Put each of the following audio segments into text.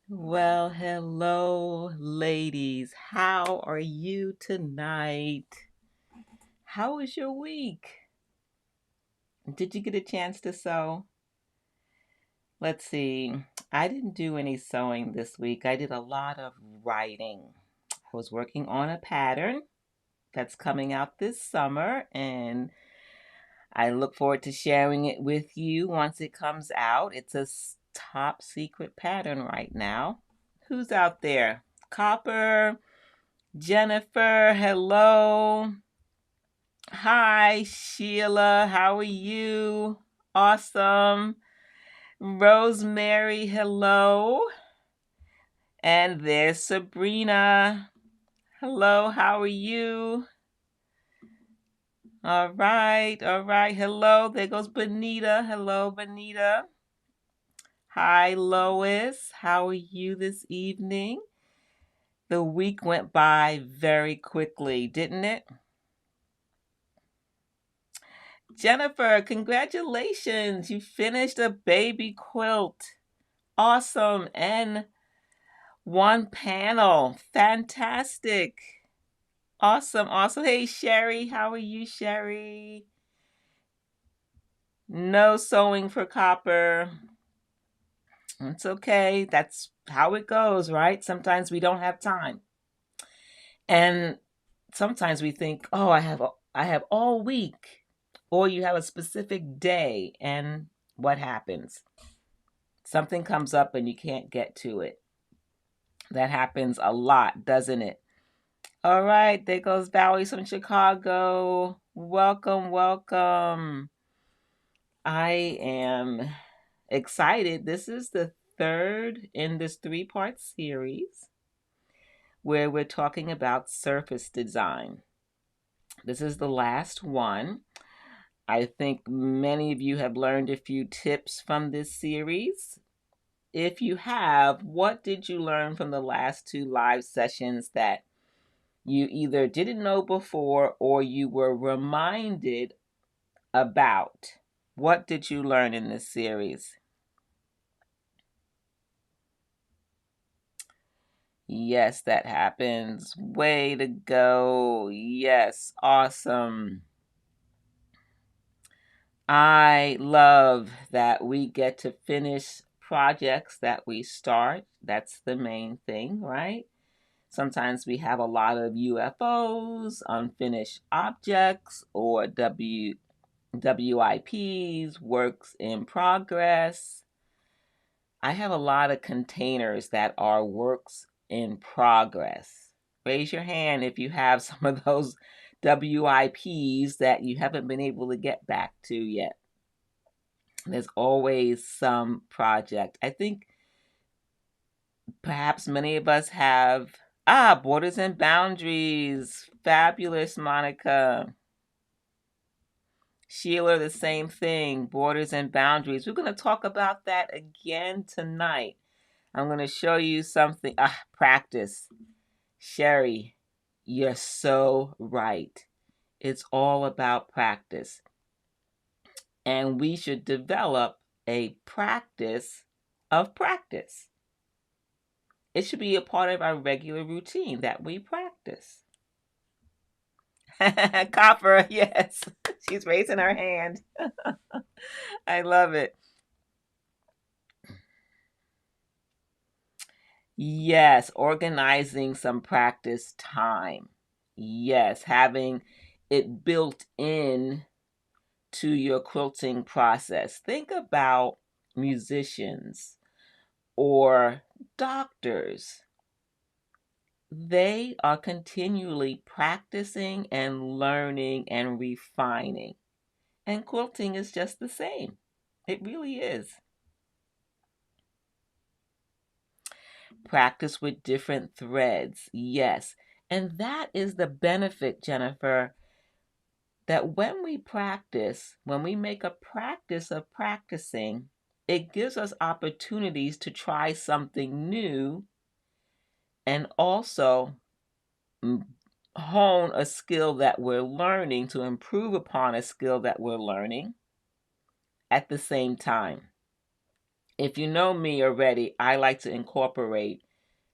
Well, hello, ladies. How are you tonight? How was your week? Did you get a chance to sew? Let's see. I didn't do any sewing this week. I did a lot of writing. I was working on a pattern that's coming out this summer, and I look forward to sharing it with you once it comes out. It's a top secret pattern right now. Who's out there? Copper, Jennifer, hello. Hi, Sheila. How are you? Awesome. Rosemary, hello. And there's Sabrina. Hello, how are you? All right, all right. Hello. There goes Benita. Hello, Benita. Hi, Lois. How are you this evening? The week went by very quickly, didn't it? Jennifer, congratulations. You finished a baby quilt. Awesome. And one panel. Fantastic. Awesome. Awesome. Hey, Sherry. How are you, Sherry? No sewing for Copper. It's okay. That's how it goes, right? Sometimes we don't have time. And sometimes we think, "Oh, I have all week." Or you have a specific day and what happens? Something comes up and you can't get to it. That happens a lot, doesn't it? All right, there goes Valerie from Chicago. Welcome, welcome. I am excited. This is the third in this three-part series where we're talking about surface design. This is the last one. I think many of you have learned a few tips from this series. If you have, what did you learn from the last two live sessions that you either didn't know before or you were reminded about? What did you learn in this series? Yes, that happens. Way to go. Yes, awesome. I love that we get to finish projects that we start. That's the main thing, right? Sometimes we have a lot of UFOs, unfinished objects, or WIPs, works in progress. I have a lot of containers that are works in progress. Raise your hand if you have some of those WIPs that you haven't been able to get back to yet. There's always some project. I think perhaps many of us have borders and boundaries. Fabulous, Monica. Sheila, the same thing. Borders and boundaries. We're going to talk about that again tonight. I'm going to show you something. Practice. Sherry, you're so right. It's all about practice. And we should develop a practice of practice. It should be a part of our regular routine that we practice. Copper, yes. She's raising her hand. I love it. Yes, organizing some practice time. Yes, having it built in to your quilting process. Think about musicians or doctors. They are continually practicing and learning and refining. And quilting is just the same. It really is. Practice with different threads, yes. And that is the benefit, Jennifer, that when we make a practice of practicing, it gives us opportunities to try something new and also hone a skill that we're learning, to improve upon a skill that we're learning at the same time. If you know me already, I like to incorporate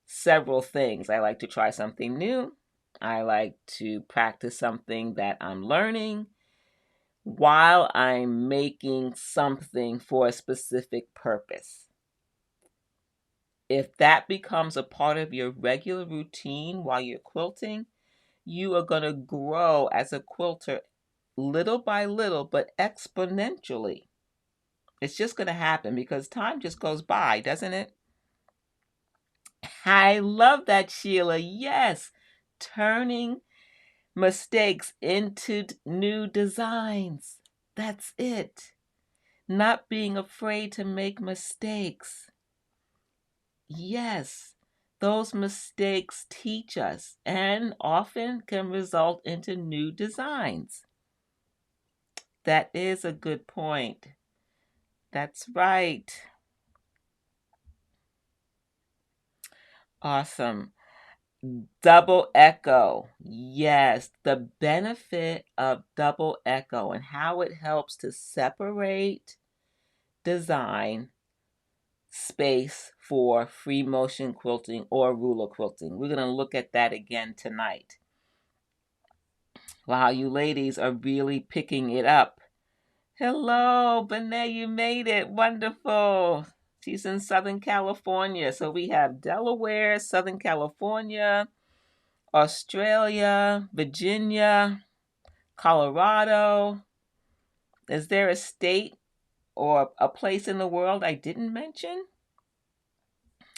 several things. I like to try something new. I like to practice something that I'm learning while I'm making something for a specific purpose. If that becomes a part of your regular routine while you're quilting, you are going to grow as a quilter little by little, but exponentially. It's just going to happen because time just goes by, doesn't it? I love that, Sheila. Yes, turning mistakes into new designs. That's it. Not being afraid to make mistakes. Yes, those mistakes teach us and often can result into new designs. That is a good point. That's right. Awesome. Double echo. Yes, the benefit of double echo and how it helps to separate design space for free motion quilting or ruler quilting. We're going to look at that again tonight. Wow, you ladies are really picking it up. Hello, Benet, you made it. Wonderful. She's in Southern California. So we have Delaware, Southern California, Australia, Virginia, Colorado. Is there a state or a place in the world I didn't mention?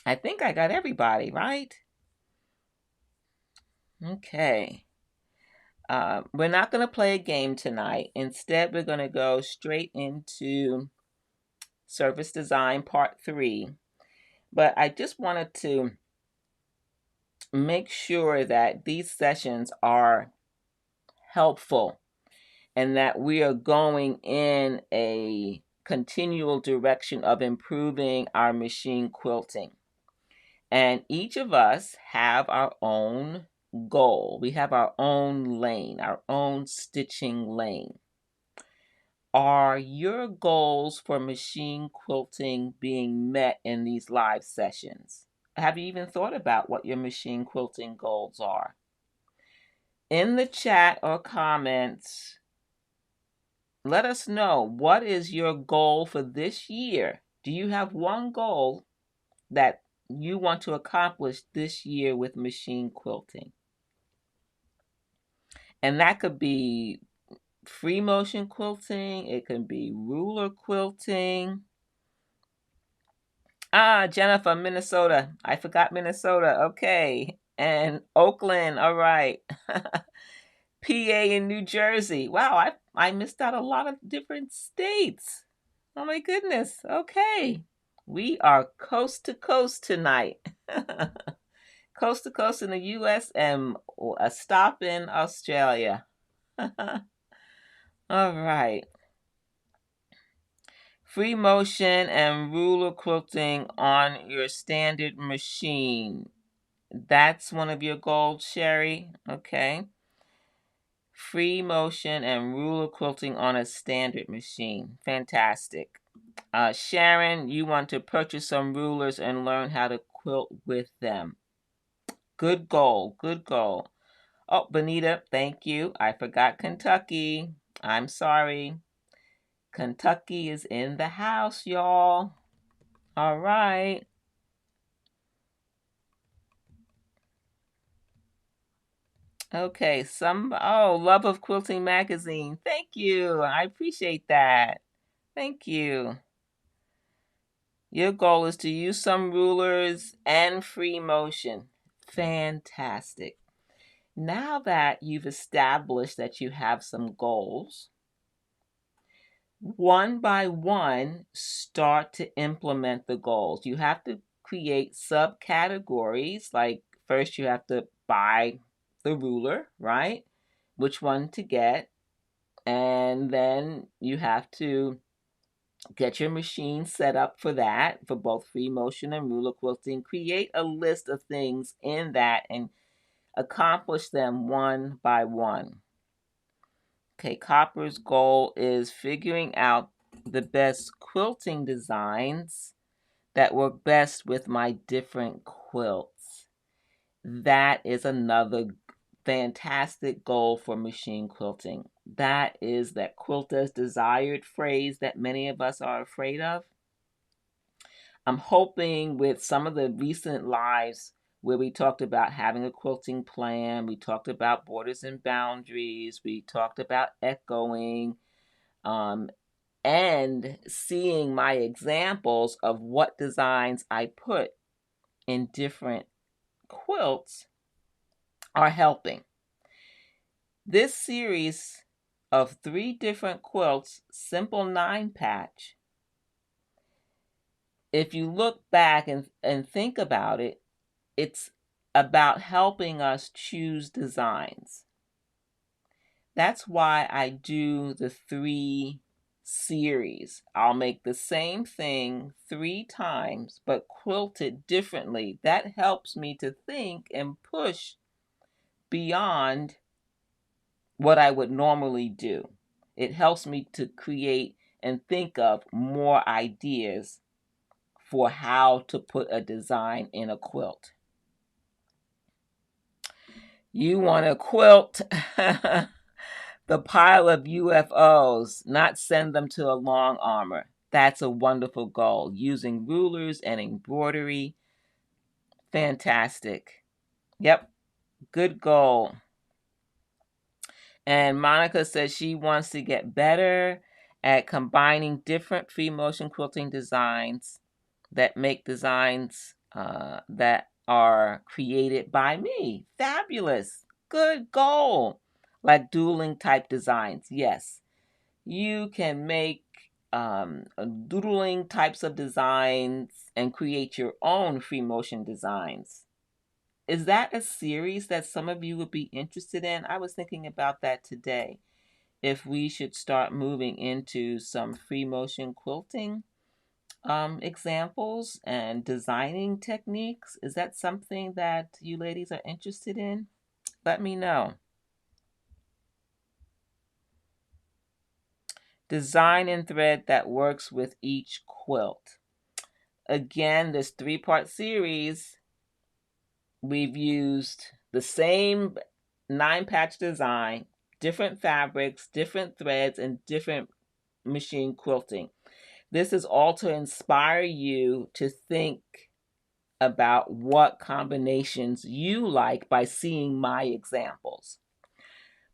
I think I got everybody, right? Okay. We're not going to play a game tonight. Instead, we're going to go straight into Service Design Part 3. But I just wanted to make sure that these sessions are helpful and that we are going in a continual direction of improving our machine quilting. And each of us have our own goal. We have our own lane, our own stitching lane. Are your goals for machine quilting being met in these live sessions? Have you even thought about what your machine quilting goals are? In the chat or comments, let us know, what is your goal for this year? Do you have one goal that you want to accomplish this year with machine quilting? And that could be free motion quilting, it can be ruler quilting. Jennifer, Minnesota. I forgot Minnesota. Okay. And Oakland. All right. PA and New Jersey. Wow, I missed out a lot of different states. Oh my goodness. Okay. We are coast to coast tonight. Coast to coast in the US and a stop in Australia. All right. Free motion and ruler quilting on your standard machine. That's one of your goals, Sherry. Okay. Free motion and ruler quilting on a standard machine. Fantastic. Sharon, you want to purchase some rulers and learn how to quilt with them. Good goal. Good goal. Oh, Benita, thank you. I forgot Kentucky. I'm sorry. Kentucky is in the house, y'all. All right. Okay, Love of Quilting magazine. Thank you. I appreciate that. Thank you. Your goal is to use some rulers and free motion. Fantastic. Now that you've established that you have some goals, one by one, start to implement the goals. You have to create subcategories. Like, first, you have to buy the ruler, right? Which one to get. And then you have to get your machine set up for that, for both free motion and ruler quilting. Create a list of things in that and accomplish them one by one. Okay, Copper's goal is figuring out the best quilting designs that work best with my different quilts. That is another fantastic goal for machine quilting. That is that quilter's desired phrase that many of us are afraid of. I'm hoping with some of the recent lives where we talked about having a quilting plan, we talked about borders and boundaries, we talked about echoing, um, and seeing my examples of what designs I put in different quilts are helping. This series of 3 different quilts, simple 9-patch, if you look back and think about it, it's about helping us choose designs. That's why I do the 3 series. I'll make the same thing 3 times, but quilt it differently. That helps me to think and push beyond what I would normally do. It helps me to create and think of more ideas for how to put a design in a quilt. You want to quilt the pile of UFOs, not send them to a long armor. That's a wonderful goal. Using rulers and embroidery. Fantastic. Yep, good goal. And Monica says she wants to get better at combining different free motion quilting designs that make designs that are created by me. Fabulous. Good goal. Like dueling type designs. Yes. You can make doodling types of designs and create your own free motion designs. Is that a series that some of you would be interested in? I was thinking about that today. If we should start moving into some free motion quilting examples and designing techniques. Is that something that you ladies are interested in? Let me know. Design and thread that works with each quilt. Again, this 3-part series, we've used the same 9-patch design, different fabrics, different threads, and different machine quilting. This is all to inspire you to think about what combinations you like by seeing my examples.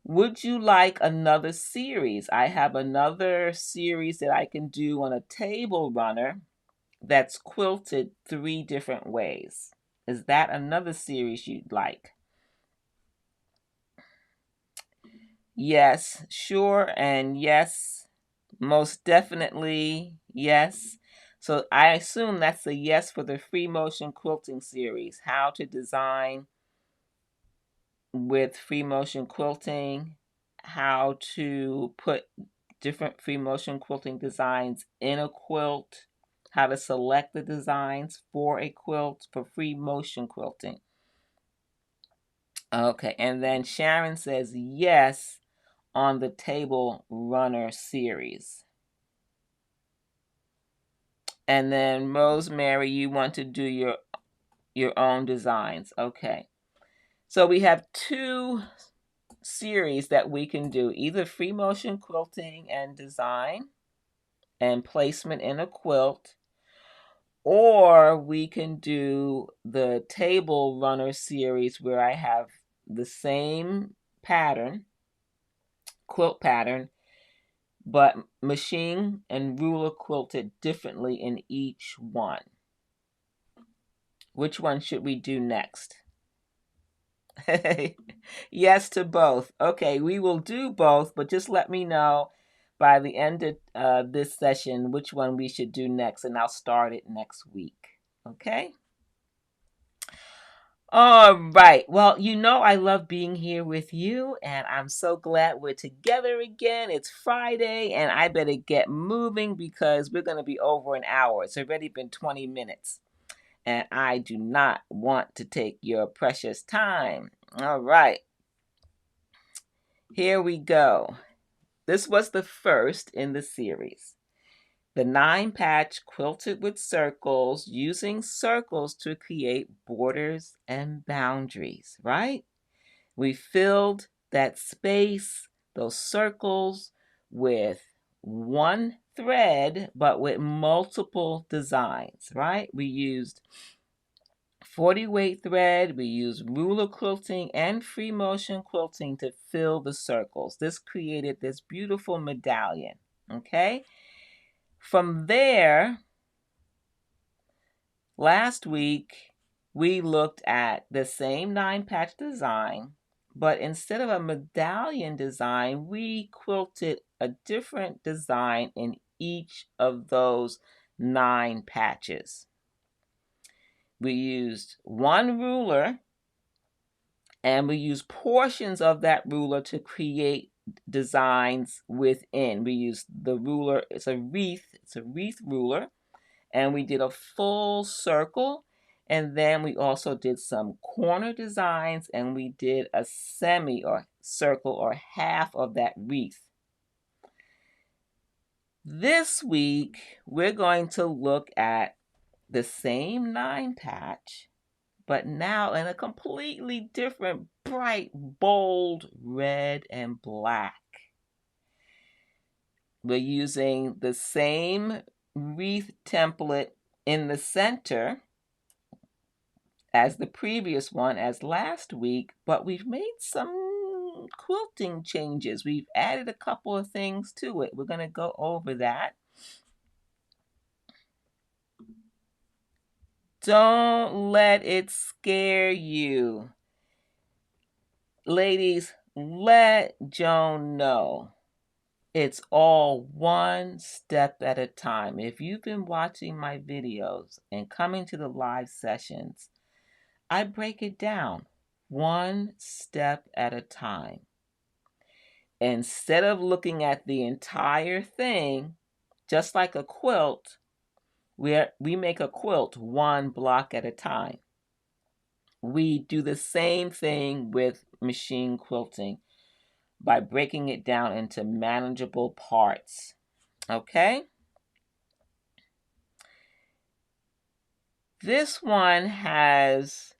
Would you like another series? I have another series that I can do on a table runner that's quilted 3 different ways. Is that another series you'd like? Yes, sure, and yes, most definitely, yes. So I assume that's a yes for the free motion quilting series, how to design with free motion quilting, how to put different free motion quilting designs in a quilt, how to select the designs for a quilt for free motion quilting. Okay, and then Sharon says yes on the table runner series. And then Rosemary, you want to do your own designs. Okay. So we have 2 series that we can do, either free motion quilting and design and placement in a quilt, or we can do the table runner series where I have the same pattern, quilt pattern, but machine and ruler quilted differently in each one. Which one should we do next? Yes to both. Okay, we will do both, but just let me know by the end of this session which one we should do next, and I'll start it next week. Okay? All right. Well, you know I love being here with you, and I'm so glad we're together again. It's Friday, and I better get moving because we're going to be over an hour. It's already been 20 minutes, and I do not want to take your precious time. All right. Here we go. This was the first in the series. The 9-patch quilted with circles, using circles to create borders and boundaries, right? We filled that space, those circles, with one thread, but with multiple designs, right? We used 40 weight thread, we used ruler quilting and free motion quilting to fill the circles. This created this beautiful medallion, okay? From there, last week, we looked at the same 9-patch design, but instead of a medallion design, we quilted a different design in each of those 9 patches. We used one ruler, and we used portions of that ruler to create designs within. We used the ruler, it's a wreath ruler, and we did a full circle, and then we also did some corner designs, and we did a semi or circle or half of that wreath. This week, we're going to look at the same 9-patch, but now in a completely different, bright, bold red and black. We're using the same wreath template in the center as the previous one, as last week, but we've made some quilting changes. We've added a couple of things to it. We're going to go over that. Don't let it scare you. Ladies, let Joan know it's all one step at a time. If you've been watching my videos and coming to the live sessions, I break it down one step at a time. Instead of looking at the entire thing, just like a quilt, we make a quilt one block at a time. We do the same thing with machine quilting by breaking it down into manageable parts. Okay? This one has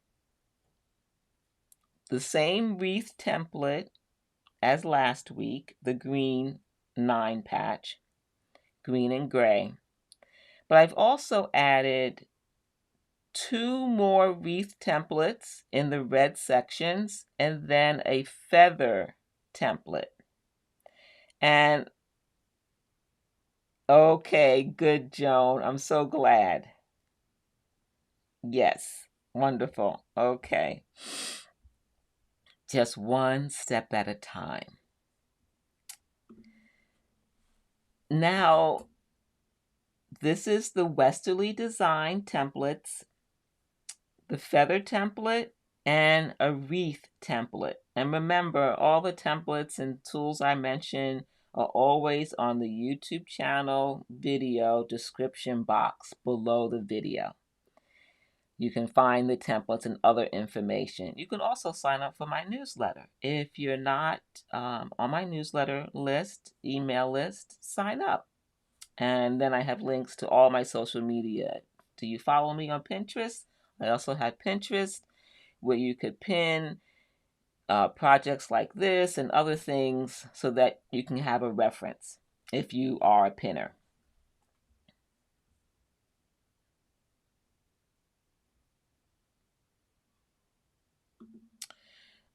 the same wreath template as last week, the green 9-patch, green and gray. But I've also added 2 more wreath templates in the red sections, and then a feather template. And okay, good, Joan. I'm so glad. Yes, wonderful. Okay. Just one step at a time. Now, this is the Westalee Design templates, the feather template, and a wreath template. And remember, all the templates and tools I mentioned are always on the YouTube channel video description box below the video. You can find the templates and other information. You can also sign up for my newsletter. If you're not on my newsletter list, email list, sign up. And then I have links to all my social media. Do you follow me on Pinterest? I also have Pinterest where you could pin projects like this and other things so that you can have a reference if you are a pinner.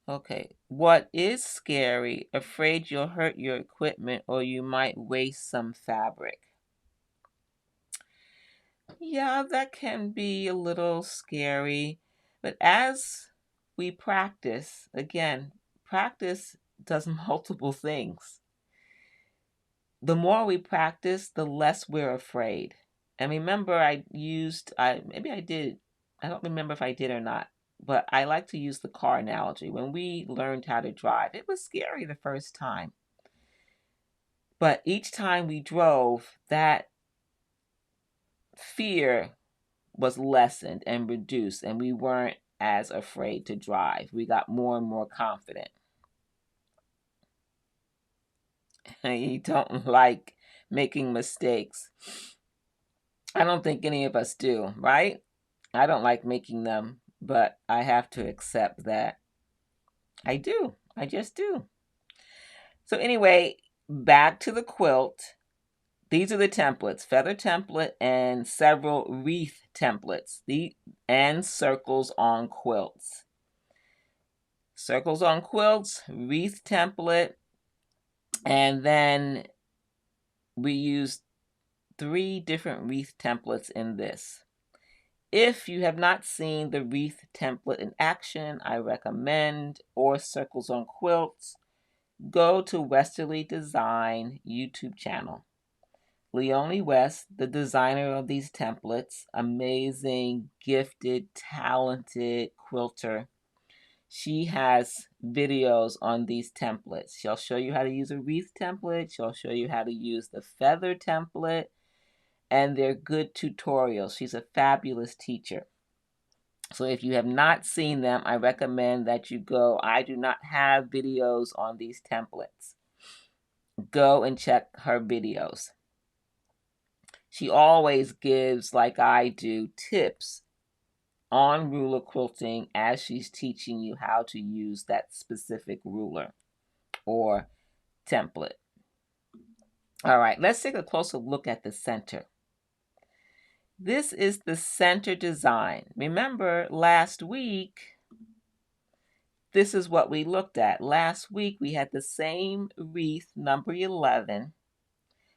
Okay, what is scary? Afraid you'll hurt your equipment or you might waste some fabric. Yeah, that can be a little scary, but as we practice, again, practice does multiple things. The more we practice, the less we're afraid. And remember, I don't remember if I did or not, but I like to use the car analogy. When we learned how to drive, it was scary the first time. But each time we drove, that fear was lessened and reduced, and we weren't as afraid to drive. We got more and more confident. You don't like making mistakes. I don't think any of us do, right? I don't like making them, but I have to accept that I do. I just do. So anyway, back to the quilt. These are the templates, feather template and several wreath templates, and circles on quilts. Circles on quilts, wreath template, and then we used 3 different wreath templates in this. If you have not seen the wreath template in action, I recommend, or circles on quilts, go to Westalee Design YouTube channel. Leonie West, the designer of these templates, amazing, gifted, talented quilter. She has videos on these templates. She'll show you how to use a wreath template. She'll show you how to use the feather template. And they're good tutorials. She's a fabulous teacher. So if you have not seen them, I recommend that you go. I do not have videos on these templates. Go and check her videos. She always gives, like I do, tips on ruler quilting as she's teaching you how to use that specific ruler or template. All right, let's take a closer look at the center. This is the center design. Remember, last week, this is what we looked at. Last week, we had the same wreath, number 11,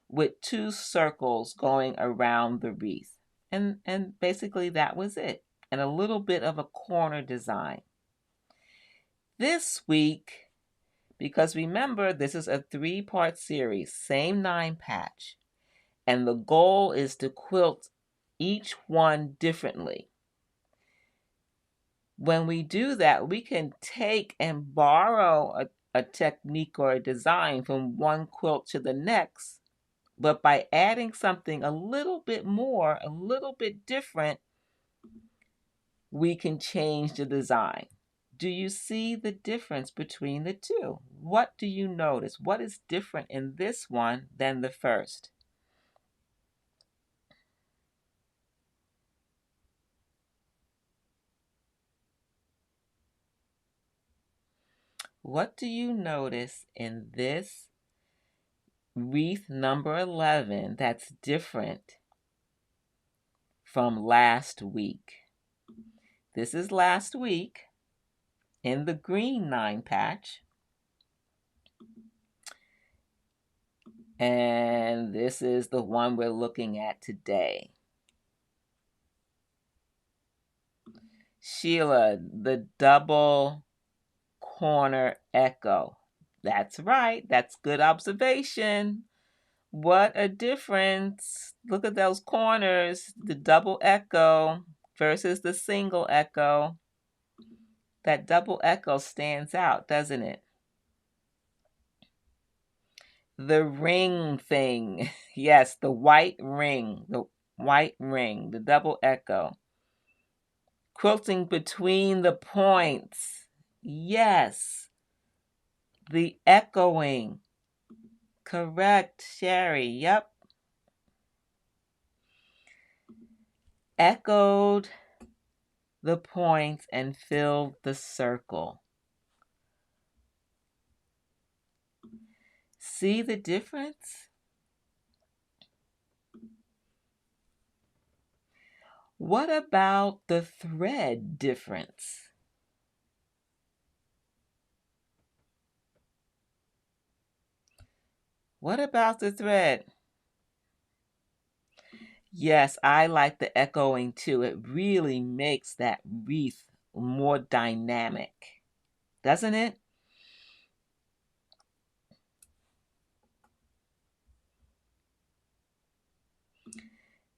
with 2 circles going around the wreath. And basically, that was it. And a little bit of a corner design. This week, because remember, this is a 3-part series, same 9 patch. And the goal is to quilt each one differently. When we do that, we can take and borrow a technique or a design from one quilt to the next, but by adding something a little bit more, a little bit different, we can change the design. Do you see the difference between the two? What do you notice? What is different in this one than the first? What do you notice in this wreath number 11 that's different from last week? This is last week in the green 9 patch. And this is the one we're looking at today. Sheila, the double corner echo. That's right. That's good observation. What a difference. Look at those corners. The double echo versus the single echo. That double echo stands out, doesn't it? The ring thing. Yes, the white ring. The white ring. The double echo. Quilting between the points. Yes. The echoing. Correct, Sherry. Yep. Echoed the points and filled the circle. See the difference? What about the thread difference? What about the thread? Yes, I like the echoing too. It really makes that wreath more dynamic, doesn't it?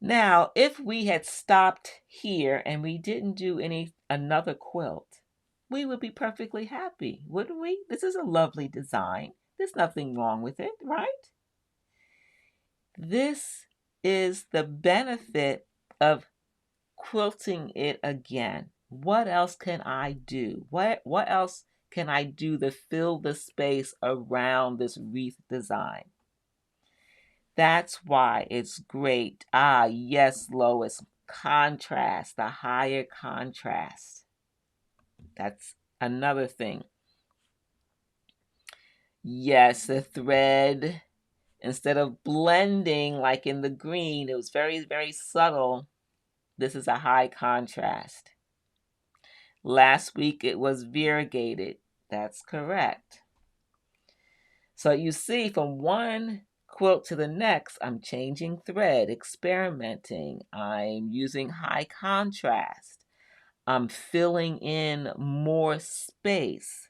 Now, if we had stopped here and we didn't do another quilt, we would be perfectly happy, wouldn't we? This is a lovely design. There's nothing wrong with it, right? This is the benefit of quilting it again. What else can I do? What else can I do to fill the space around this wreath design? That's why it's great. Ah, yes, Lois. Contrast, the higher contrast. That's another thing. Yes, the thread, instead of blending like in the green, it was very, very subtle. This is a high contrast. Last week it was variegated. That's correct. So you see, from one quilt to the next, I'm changing thread, experimenting. I'm using high contrast. I'm filling in more space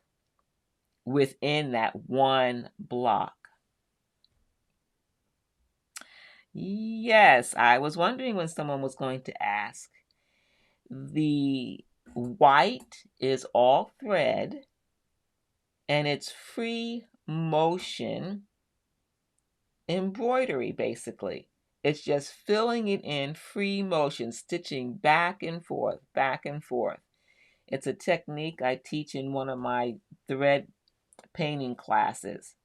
within that one block. Yes, I was wondering when someone was going to ask. The white is all thread and it's free motion embroidery, basically. It's just filling it in free motion, stitching back and forth, back and forth. It's a technique I teach in one of my thread painting classes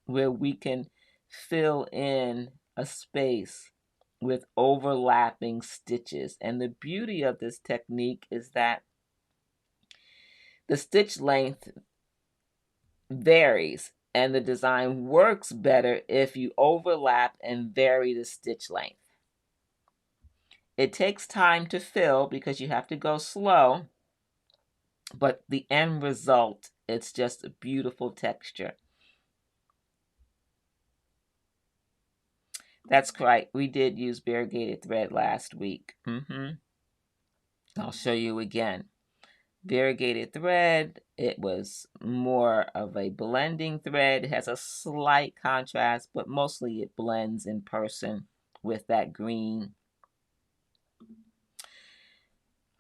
where we can fill in a space with overlapping stitches. And the beauty of this technique is that the stitch length varies and the design works better if you overlap and vary the stitch length. It takes time to fill because you have to go slow, but the end result, it's just a beautiful texture. That's correct. We did use variegated thread last week. I'll show you again. Variegated thread, it was more of a blending thread. It has a slight contrast, but mostly it blends in person with that green.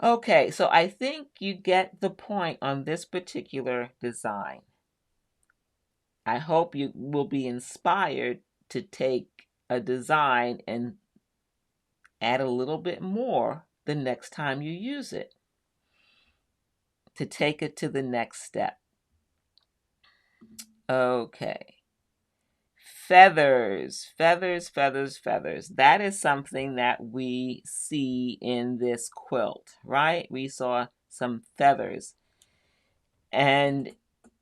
Okay, so I think you get the point on this particular design. I hope you will be inspired to take a design and add a little bit more the next time you use it, to take it to the next step. Okay. Feathers, feathers, feathers, feathers. That is something that we see in this quilt, right? We saw some feathers. And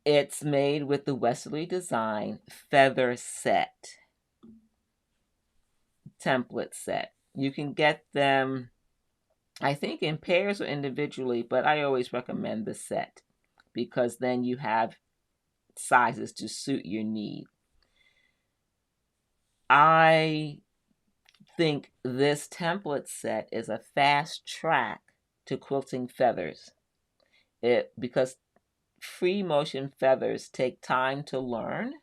it's made with the Westalee Design Feather Set, template set. You can get them, I think, in pairs or individually, but I always recommend the set because then you have sizes to suit your need. I think this template set is a fast track to quilting feathers. Because free motion feathers take time to learn,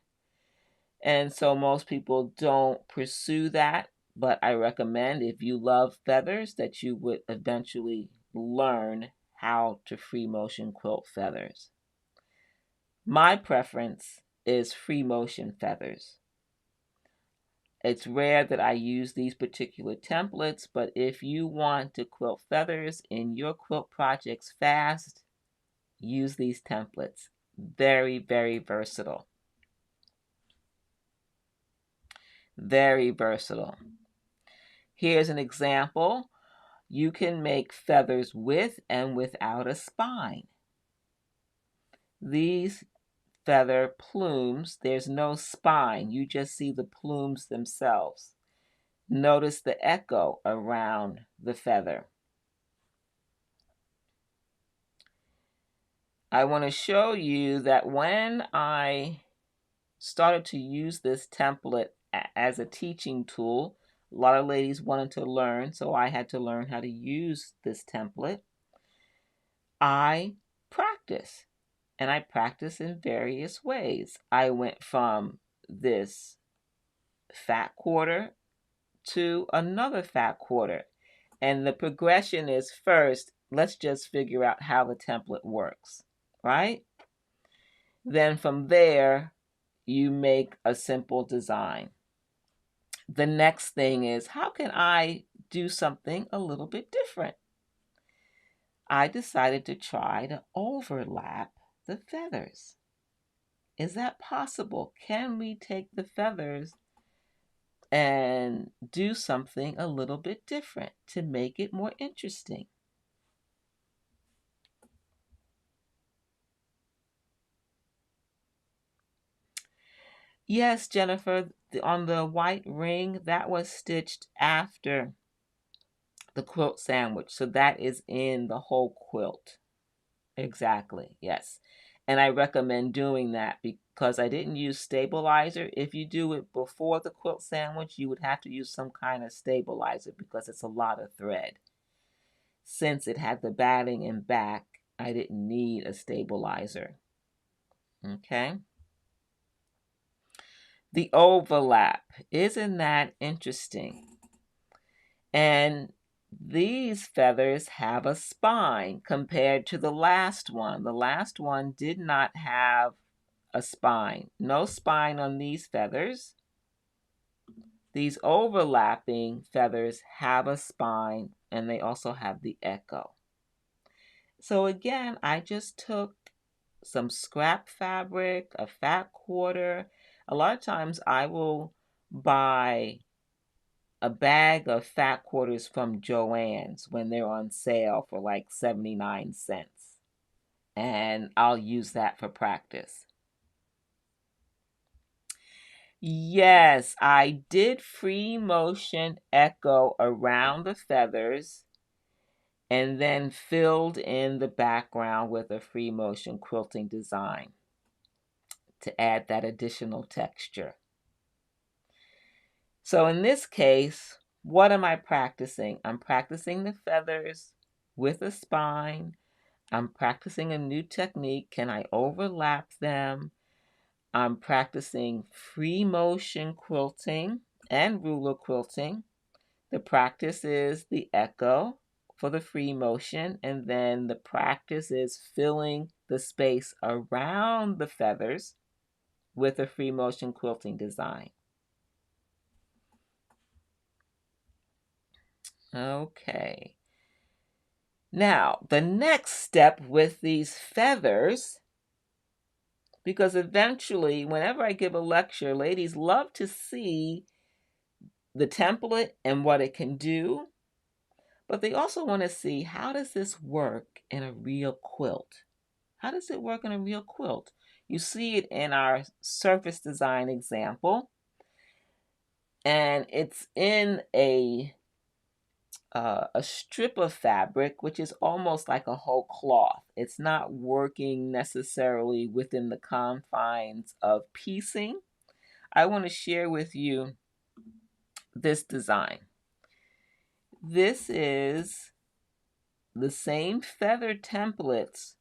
and so most people don't pursue that. But I recommend, if you love feathers, that you would eventually learn how to free motion quilt feathers. My preference is free motion feathers. It's rare that I use these particular templates, but if you want to quilt feathers in your quilt projects fast, use these templates. Very, very versatile. Very versatile. Here's an example. You can make feathers with and without a spine. These feather plumes, there's no spine. You just see the plumes themselves. Notice the echo around the feather. I want to show you that when I started to use this template as a teaching tool, a lot of ladies wanted to learn, so I had to learn how to use this template. I practice, and I practice in various ways. I went from this fat quarter to another fat quarter. And the progression is, first, let's just figure out how the template works, right? Then from there, you make a simple design. The next thing is, how can I do something a little bit different? I decided to try to overlap the feathers. Is that possible? Can we take the feathers and do something a little bit different to make it more interesting. Yes, Jennifer, on the white ring, that was stitched after the quilt sandwich. So that is in the whole quilt. Exactly, yes. And I recommend doing that because I didn't use stabilizer. If you do it before the quilt sandwich, you would have to use some kind of stabilizer because it's a lot of thread. Since it had the batting and back, I didn't need a stabilizer. Okay. The overlap. Isn't that interesting? And these feathers have a spine compared to the last one. The last one did not have a spine. No spine on these feathers. These overlapping feathers have a spine and they also have the echo. So again, I just took some scrap fabric, a fat quarter. A lot of times I will buy a bag of fat quarters from Joann's when they're on sale for like 79 cents. And I'll use that for practice. Yes, I did free motion echo around the feathers and then filled in the background with a free motion quilting design to add that additional texture. So in this case, what am I practicing? I'm practicing the feathers with a spine. I'm practicing a new technique. Can I overlap them? I'm practicing free motion quilting and ruler quilting. The practice is the echo for the free motion, and then the practice is filling the space around the feathers with a free motion quilting design. Okay. Now, the next step with these feathers, because eventually, whenever I give a lecture, ladies love to see the template and what it can do, but they also want to see how does this work in a real quilt? How does it work in a real quilt? You see it in our surface design example, and it's in a strip of fabric, which is almost like a whole cloth. It's not working necessarily within the confines of piecing. I want to share with you this design. This is the same feather templates,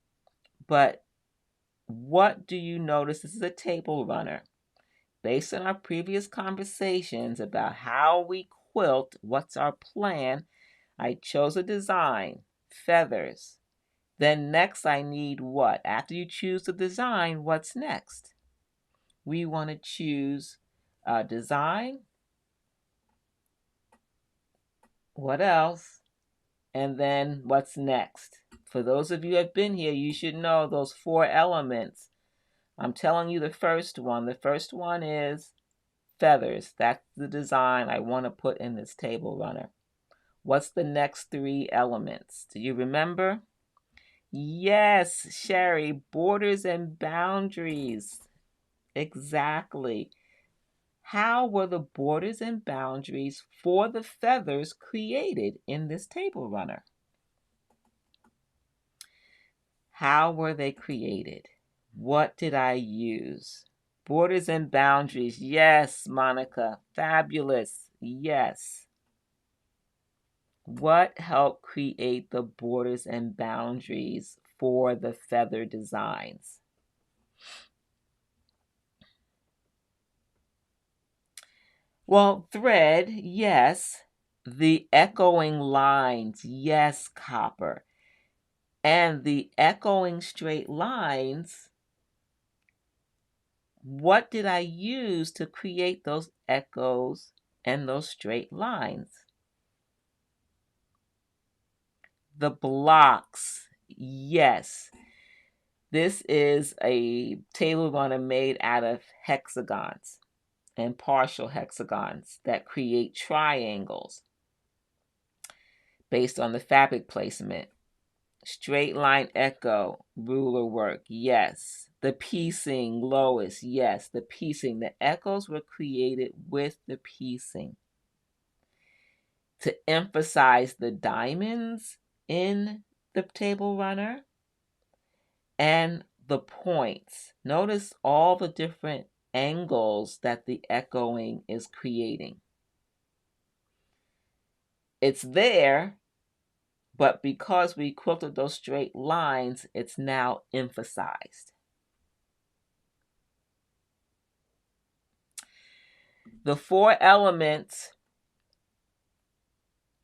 but what do you notice? This is a table runner. Based on our previous conversations about how we quilt, what's our plan, I chose a design, feathers. Then next I need what? After you choose the design, what's next? We want to choose a design. What else? And then what's next? For those of you who have been here, you should know those 4 elements. I'm telling you the first one. The first one is feathers. That's the design I want to put in this table runner. What's the next 3 elements? Do you remember? Yes, Sherry, borders and boundaries. Exactly. How were the borders and boundaries for the feathers created in this table runner? How were they created? What did I use? Borders and boundaries. Yes, Monica. Fabulous. Yes. What helped create the borders and boundaries for the feather designs? Well, thread, yes. The echoing lines, yes, copper. And the echoing straight lines, what did I use to create those echoes and those straight lines? The blocks, yes. This is a table runner made out of hexagons. and partial hexagons that create triangles based on the fabric placement. Straight line echo, ruler work, yes. The piecing, Lois, yes. The piecing, the echoes were created with the piecing to emphasize the diamonds in the table runner and the points. Notice all the different angles that the echoing is creating. It's there, but because we quilted those straight lines, it's now emphasized. The 4 elements: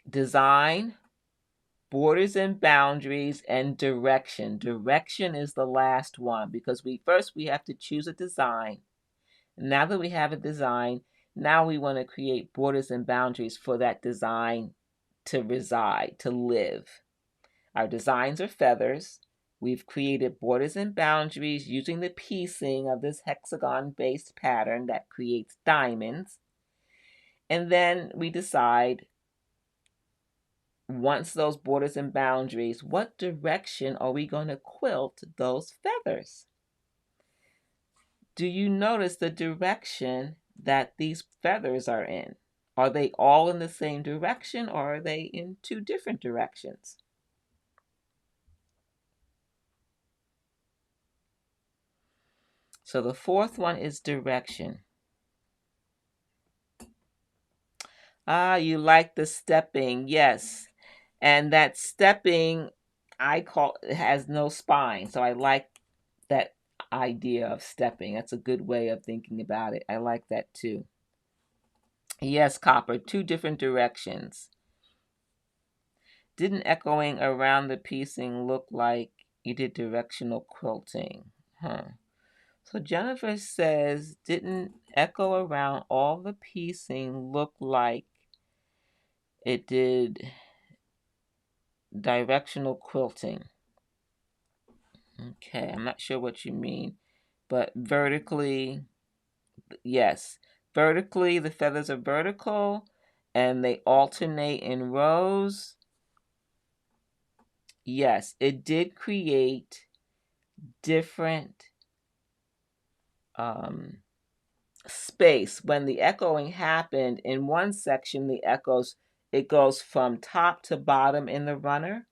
design, borders and boundaries, and direction. Direction is the last one because we have to choose a design. Now that we have a design, now we want to create borders and boundaries for that design to reside, to live. Our designs are feathers. We've created borders and boundaries using the piecing of this hexagon-based pattern that creates diamonds. And then we decide, once those borders and boundaries, what direction are we going to quilt those feathers? Do you notice the direction that these feathers are in? Are they all in the same direction, or are they in 2 different directions? So the 4th one is direction. You like the stepping, yes. And that stepping, it has no spine. So I like that idea of stepping. That's a good way of thinking about it. I like that too. Yes, Copper, 2 different directions. Didn't echoing around the piecing look like you did directional quilting? So Jennifer says, didn't echo around all the piecing look like it did directional quilting? Okay, I'm not sure what you mean, but vertically, yes. Vertically, the feathers are vertical and they alternate in rows. Yes, it did create different space. When the echoing happened in one section, it goes from top to bottom in the runner.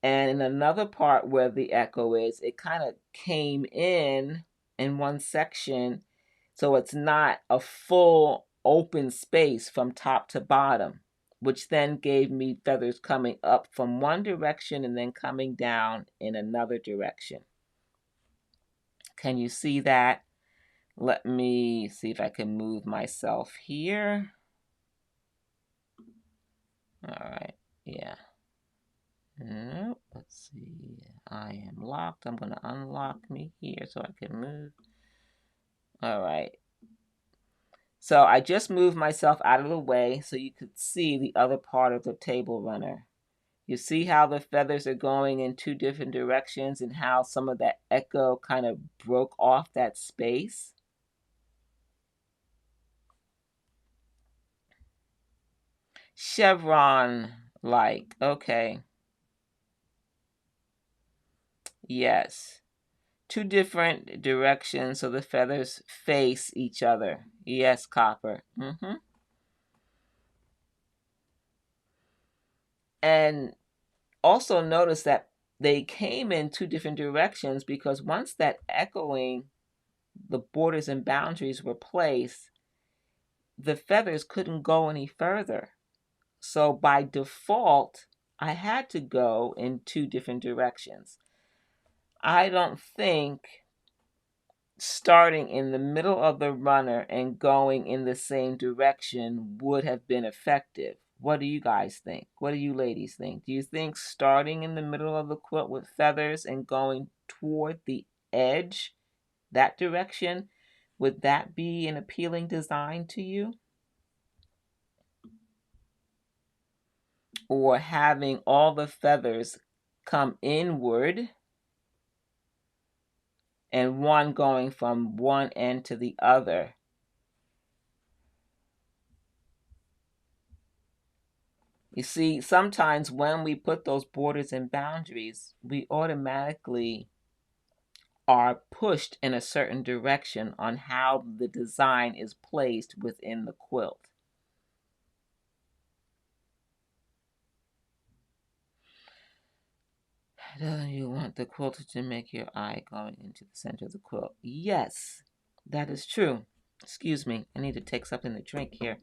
And in another part where the echo is, it kind of came in one section. So it's not a full open space from top to bottom, which then gave me feathers coming up from one direction and then coming down in another direction. Can you see that? Let me see if I can move myself here. All right, yeah. Nope, let's see. I am locked. I'm going to unlock me here so I can move. All right. So I just moved myself out of the way so you could see the other part of the table runner. You see how the feathers are going in 2 different directions and how some of that echo kind of broke off that space? Chevron-like, okay. Yes. 2 different directions so the feathers face each other. Yes, Copper. And also notice that they came in 2 different directions because once that echoing, the borders and boundaries were placed, the feathers couldn't go any further. So by default, I had to go in 2 different directions. I don't think starting in the middle of the runner and going in the same direction would have been effective. What do you guys think? What do you ladies think? Do you think starting in the middle of the quilt with feathers and going toward the edge, that direction, would that be an appealing design to you? Or having all the feathers come inward and one going from one end to the other You see, sometimes when we put those borders and boundaries, we automatically are pushed in a certain direction on how the design is placed within the quilt. Do you want the quilter to make your eye going into the center of the quilt? Yes, that is true. Excuse me, I need to take something to drink here.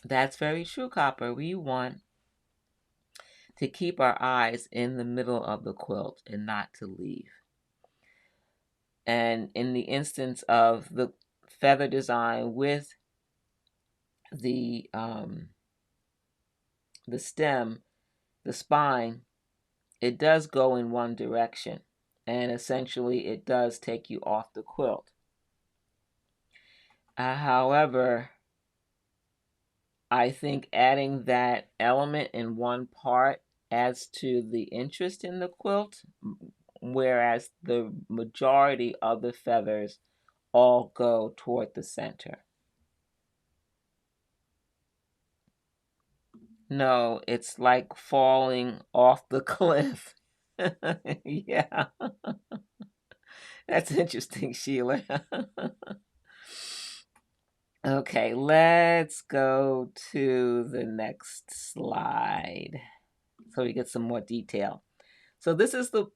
That's very true, Copper. We want to keep our eyes in the middle of the quilt and not to leave. And in the instance of the feather design with the stem, the spine, it does go in one direction, and essentially it does take you off the quilt. However, I think adding that element in one part adds to the interest in the quilt, whereas the majority of the feathers all go toward the center. No, it's like falling off the cliff. Yeah, that's interesting, Sheila. Okay, let's go to the next slide so we get some more detail. So this is the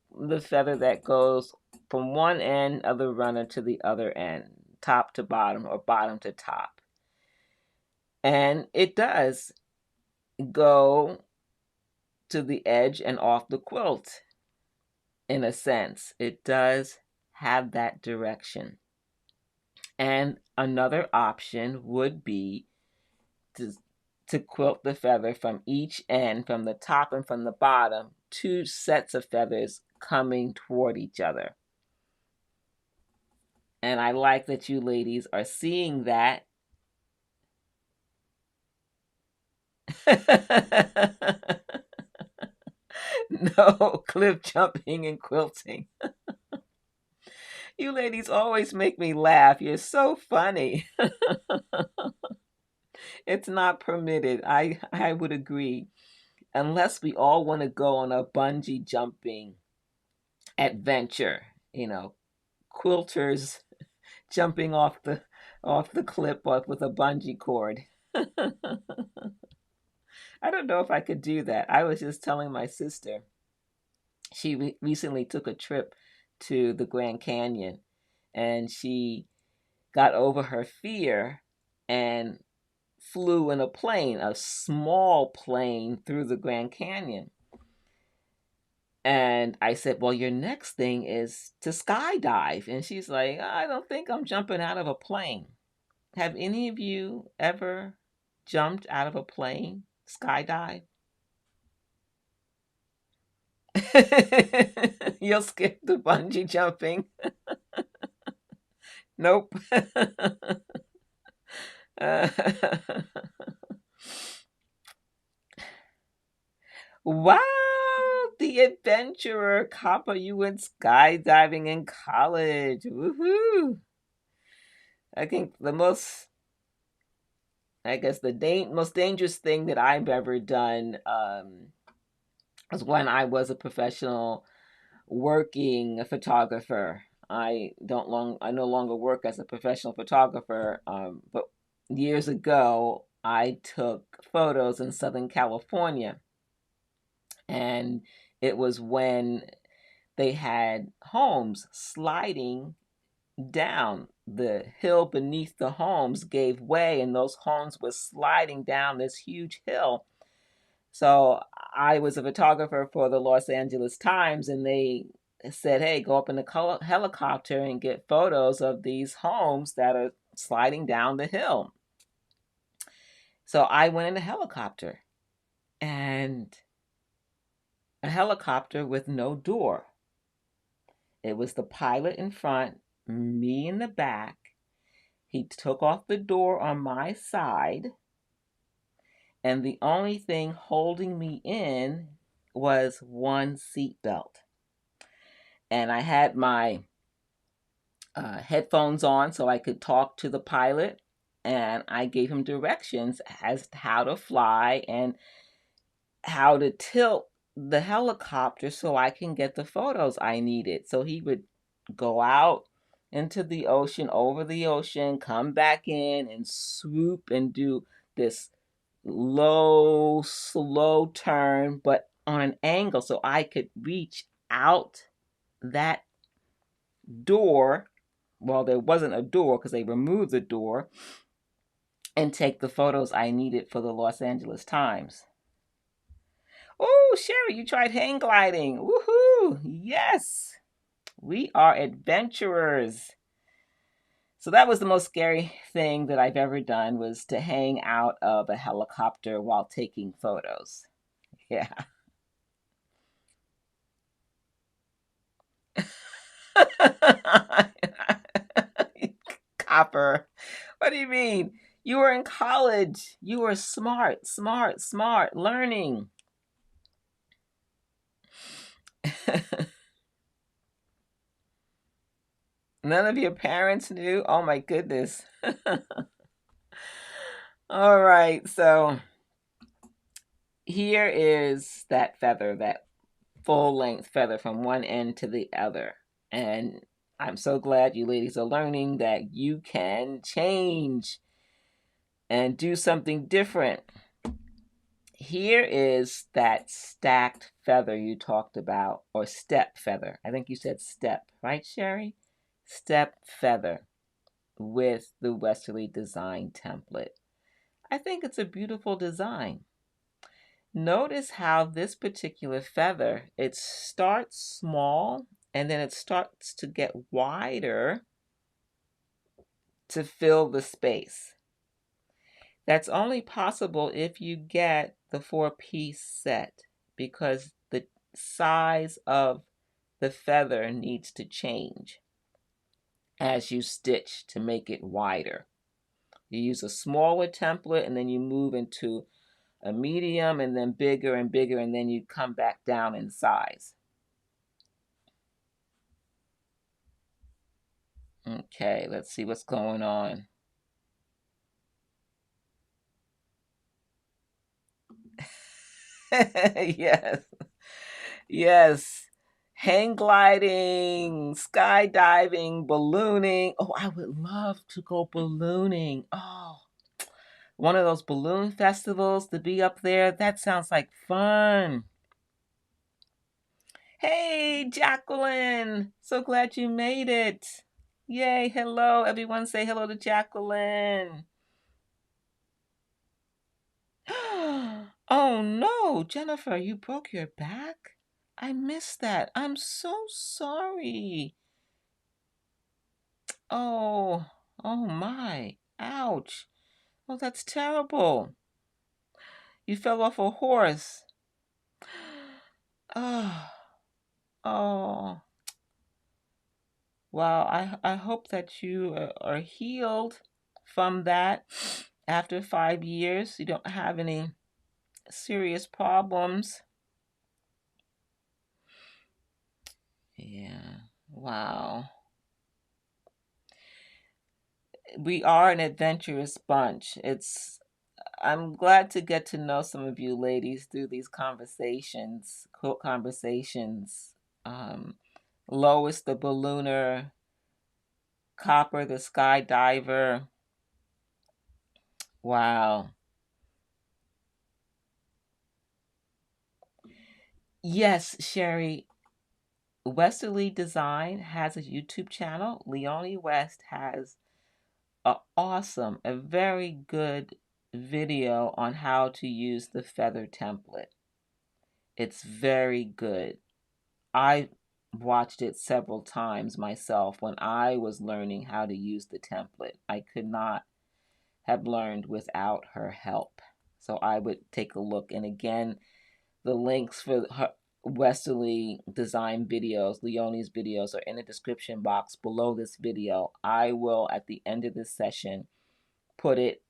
feather that goes from one end of the runner to the other end, top to bottom or bottom to top. And it does go to the edge and off the quilt in a sense. It does have that direction. And another option would be to quilt the feather from each end, from the top and from the bottom, two sets of feathers coming toward each other. And I like that you ladies are seeing that. No cliff jumping and quilting. You ladies always make me laugh. You're so funny. It's not permitted. I would agree. Unless we all want to go on a bungee jumping adventure, quilters jumping off the cliff with a bungee cord. I don't know if I could do that. I was just telling my sister. She recently took a trip to the Grand Canyon, and she got over her fear and flew in a small plane through the Grand Canyon. And I said, well, your next thing is to skydive. And she's like, I don't think I'm jumping out of a plane. Have any of you ever jumped out of a plane, skydive? You'll skip the bungee jumping. Nope. Wow, the adventurer. Copper, you went skydiving in college. Woohoo. I think the most dangerous thing that I've ever done was when I was a professional working photographer. I no longer work as a professional photographer, but years ago I took photos in Southern California, and it was when they had homes sliding down. The hill beneath the homes gave way, and those homes were sliding down this huge hill. So I was a photographer for the Los Angeles Times, and they said, hey, go up in a helicopter and get photos of these homes that are sliding down the hill. So I went in a helicopter, and a helicopter with no door. It was the pilot in front, me in the back. He took off the door on my side, and the only thing holding me in was one seat belt. And I had my headphones on so I could talk to the pilot, and I gave him directions as to how to fly and how to tilt the helicopter so I can get the photos I needed. So he would go out into the ocean, over the ocean, come back in and swoop and do this low, slow turn, but on an angle so I could reach out that door. Well, there wasn't a door because they removed the door, and take the photos I needed for the Los Angeles Times. Oh, Sherry, you tried hang gliding. Woohoo! Yes, we are adventurers. So that was the most scary thing that I've ever done, was to hang out of a helicopter while taking photos. Yeah. Copper. What do you mean? You were in college. You were smart, smart, smart, learning. None of your parents knew? Oh my goodness. All right, so here is that feather, that full length feather from one end to the other. And I'm so glad you ladies are learning that you can change and do something different. Here is that stacked feather you talked about, or step feather. I think you said step, right, Sherry? Step feather with the Westalee Design template. I think it's a beautiful design. Notice how this particular feather, it starts small and then it starts to get wider to fill the space. That's only possible if you get the 4-piece set, because the size of the feather needs to change as you stitch to make it wider. You use a smaller template and then you move into a medium and then bigger and bigger, and then you come back down in size. Okay, let's see what's going on. Yes, yes. Hang gliding, skydiving, ballooning. Oh, I would love to go ballooning. Oh, one of those balloon festivals, to be up there. That sounds like fun. Hey, Jacqueline. So glad you made it. Yay, hello. Everyone say hello to Jacqueline. Oh no, Jennifer, you broke your back? I missed that. I'm so sorry. Oh, oh my. Ouch. Oh, that's terrible. You fell off a horse. Oh, oh. Well, I hope that you are healed from that after 5 years. You don't have any serious problems. Yeah. Wow. We are an adventurous bunch. I'm glad to get to know some of you ladies through these conversations, quilt conversations. Um, Lois the ballooner, Copper the skydiver. Wow. Yes, Sherry. Westalee Design has a YouTube channel. Leonie West has a very good video on how to use the feather template. It's very good. I watched it several times myself when I was learning how to use the template. I could not have learned without her help. So I would take a look. And again, the links for her Westalee design videos, Leonie's videos, are in the description box below this video. I will, at the end of this session, put it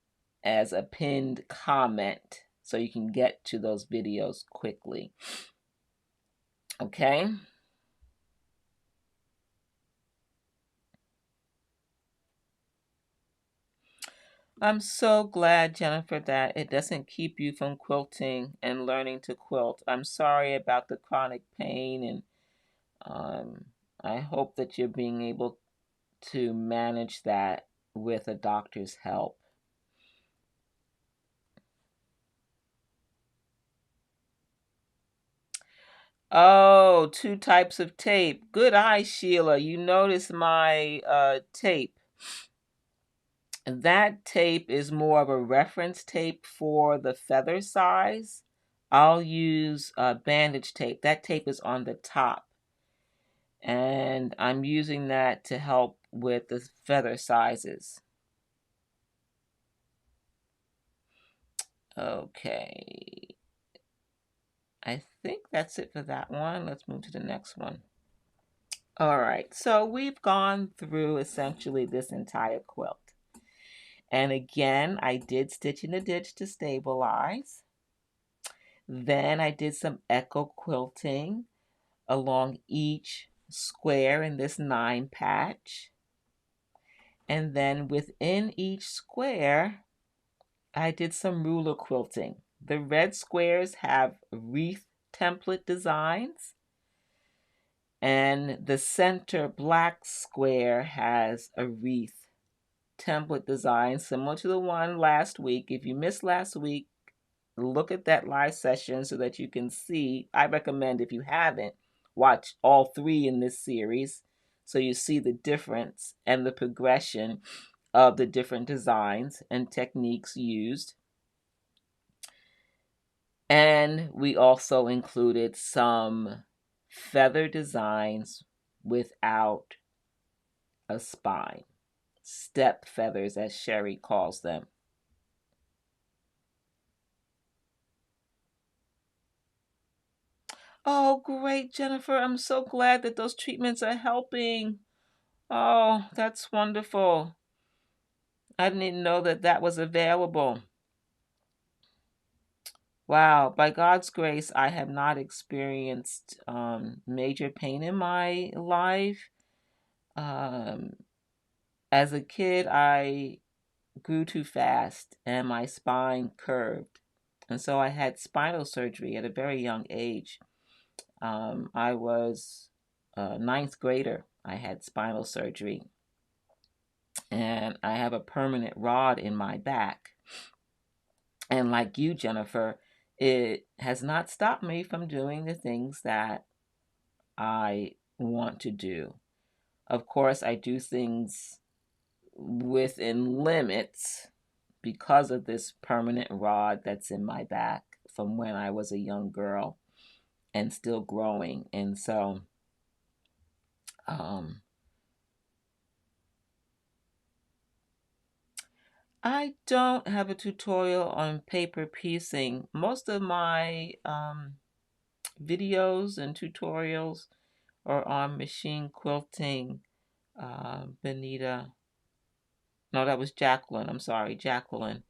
as a pinned comment so you can get to those videos quickly. Okay? I'm so glad, Jennifer, that it doesn't keep you from quilting and learning to quilt. I'm sorry about the chronic pain, and um, I hope that you're being able to manage that with a doctor's help. Oh, two types of tape. Good eye, Sheila. You notice my tape. That tape is more of a reference tape for the feather size. I'll use bandage tape. That tape is on the top. And I'm using that to help with the feather sizes. Okay. I think that's it for that one. Let's move to the next one. All right. So we've gone through essentially this entire quilt. And again, I did stitch in the ditch to stabilize. Then I did some echo quilting along each square in this 9 patch. And then within each square, I did some ruler quilting. The red squares have wreath template designs, and the center black square has a wreath template design similar to the one last week. If you missed last week, look at that live session so that you can see. I recommend, if you haven't, watch all 3 in this series so you see the difference and the progression of the different designs and techniques used. And we also included some feather designs without a spine, step feathers as Sherry calls them. Oh, great, Jennifer. I'm so glad that those treatments are helping. Oh, that's wonderful. I didn't even know that that was available. Wow, by God's grace, I have not experienced major pain in my life. Um, as a kid, I grew too fast and my spine curved. And so I had spinal surgery at a very young age. I was a ninth grader. I had spinal surgery. And I have a permanent rod in my back. And like you, Jennifer, it has not stopped me from doing the things that I want to do. Of course, I do things within limits because of this permanent rod that's in my back from when I was a young girl and still growing. And so, um, I don't have a tutorial on paper piecing. Most of my videos and tutorials are on machine quilting. Benita, no, that was Jacqueline. I'm sorry, Jacqueline.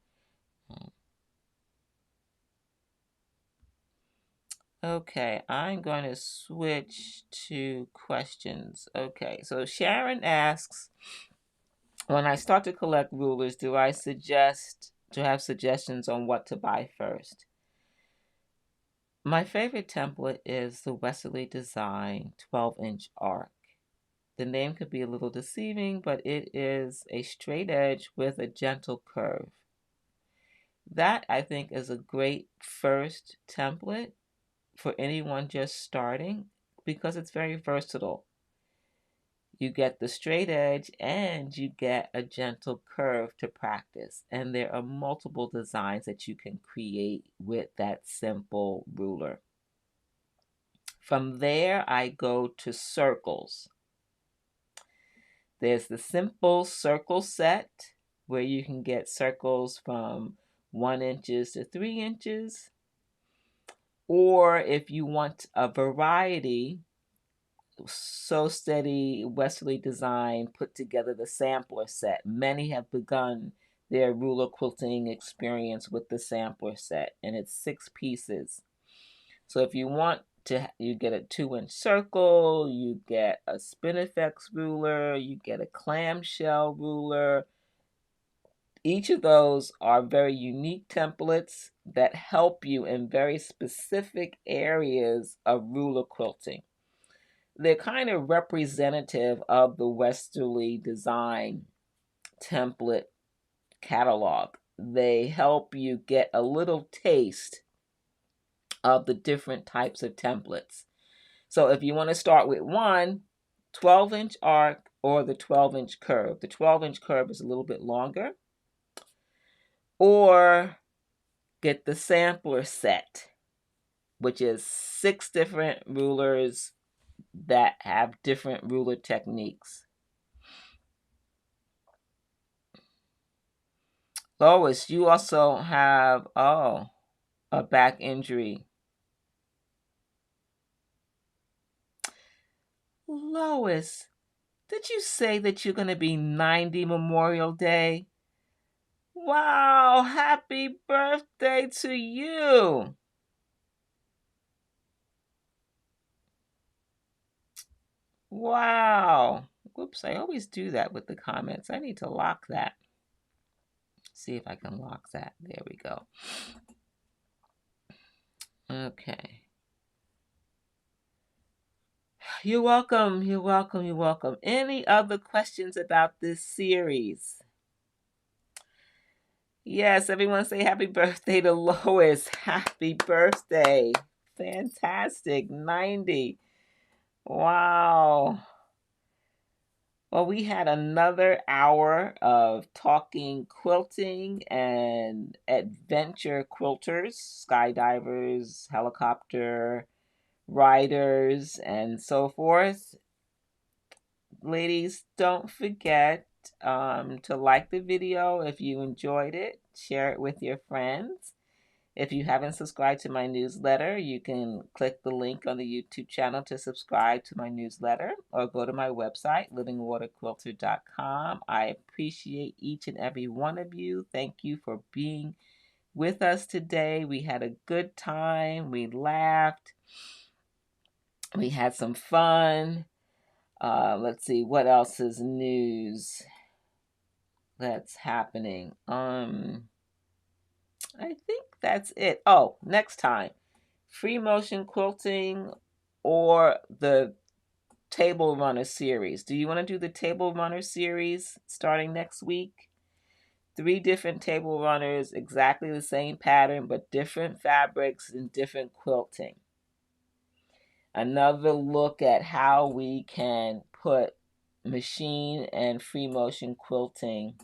Okay, I'm going to switch to questions. Okay, so Sharon asks, when I start to collect rulers, do I suggest to have suggestions on what to buy first? My favorite template is the Westalee Design 12-inch arc. The name could be a little deceiving, but it is a straight edge with a gentle curve. That, I think, is a great first template for anyone just starting because it's very versatile. You get the straight edge and you get a gentle curve to practice. And there are multiple designs that you can create with that simple ruler. From there, I go to circles. There's the simple circle set where you can get circles from 1 inches to 3 inches. Or if you want a variety, So Steady Westalee Design put together the sampler set. Many have begun their ruler quilting experience with the sampler set, and it's 6 pieces. So if you want to, you get a 2-inch circle, you get a Spinifex ruler, you get a clamshell ruler, Each of those are very unique templates that help you in very specific areas of ruler quilting. They're kind of representative of the Westalee Design template catalog. They help you get a little taste of the different types of templates. So if you want to start with one, 12-inch arc or the 12-inch curve. The 12-inch curve is a little bit longer. Or get the sampler set, which is 6 different rulers that have different ruler techniques. Lois, you also have, a back injury. Lois, did you say that you're going to be 90 Memorial Day? Wow, happy birthday to you. Wow. Whoops, I always do that with the comments. I need to lock that. See if I can lock that. There we go. Okay. You're welcome. You're welcome. You're welcome. Any other questions about this series? Yes, everyone say happy birthday to Lois. Happy birthday. Fantastic. 90. Wow. Well, we had another hour of talking quilting and adventure quilters, skydivers, helicopter riders, and so forth. Ladies, don't forget to like the video if you enjoyed it. Share it with your friends. If you haven't subscribed to my newsletter, you can click the link on the YouTube channel to subscribe to my newsletter or go to my website, livingwaterquilter.com. I appreciate each and every one of you. Thank you for being with us today. We had a good time. We laughed. We had some fun. Let's see, what else is news that's happening? I think that's it. Oh, next time, free motion quilting or the table runner series. Do you want to do the table runner series starting next week? 3 different table runners, exactly the same pattern, but different fabrics and different quilting. Another look at how we can put machine and free motion quilting,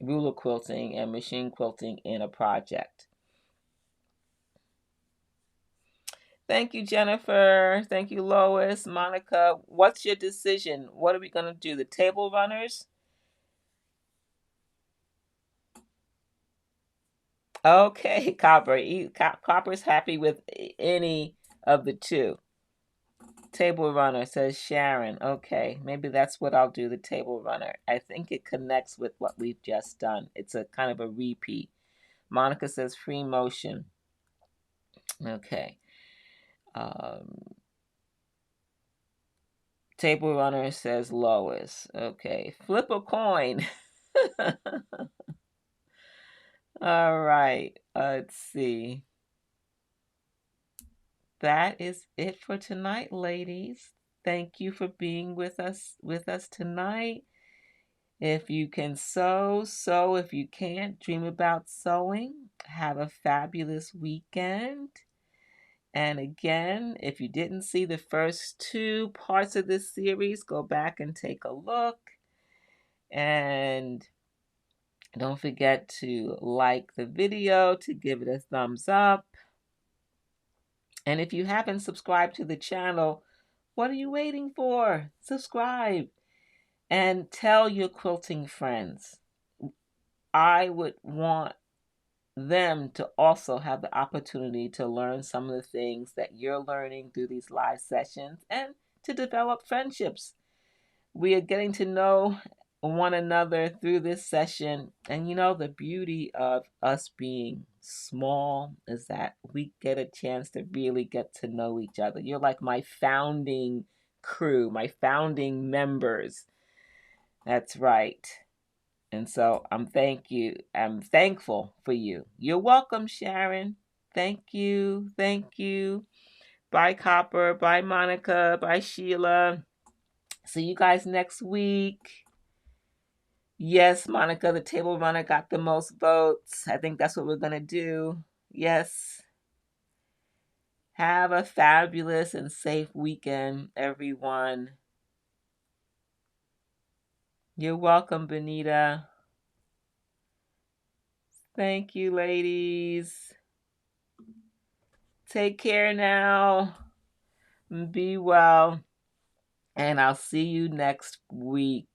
ruler quilting and machine quilting in a project. Thank you, Jennifer. Thank you, Lois. Monica, what's your decision? What are we going to do? The table runners? Okay, Copper. Copper's happy with any of the 2. Table runner, says Sharon. Okay, maybe that's what I'll do, the table runner. I think it connects with what we've just done. It's a kind of a repeat. Monica says free motion. Okay. Table runner says Lois. Okay. Flip a coin. All right. Let's see. That is it for tonight, ladies. Thank you for being with us tonight. If you can sew, sew. If you can't, dream about sewing. Have a fabulous weekend. And again, if you didn't see the first 2 parts of this series, go back and take a look. And don't forget to like the video, to give it a thumbs up. And if you haven't subscribed to the channel, what are you waiting for? Subscribe and tell your quilting friends. I would want them to also have the opportunity to learn some of the things that you're learning through these live sessions and to develop friendships. We are getting to know one another through this session. And you know, the beauty of us being small is that we get a chance to really get to know each other. You're like my founding crew, my founding members. That's right. And so I'm thankful for you. You're welcome, Sharon. Thank you. Thank you. Bye, Copper. Bye, Monica. Bye, Sheila. See you guys next week. Yes, Monica, the table runner got the most votes. I think that's what we're going to do. Yes. Have a fabulous and safe weekend, everyone. You're welcome, Benita. Thank you, ladies. Take care now. Be well. And I'll see you next week.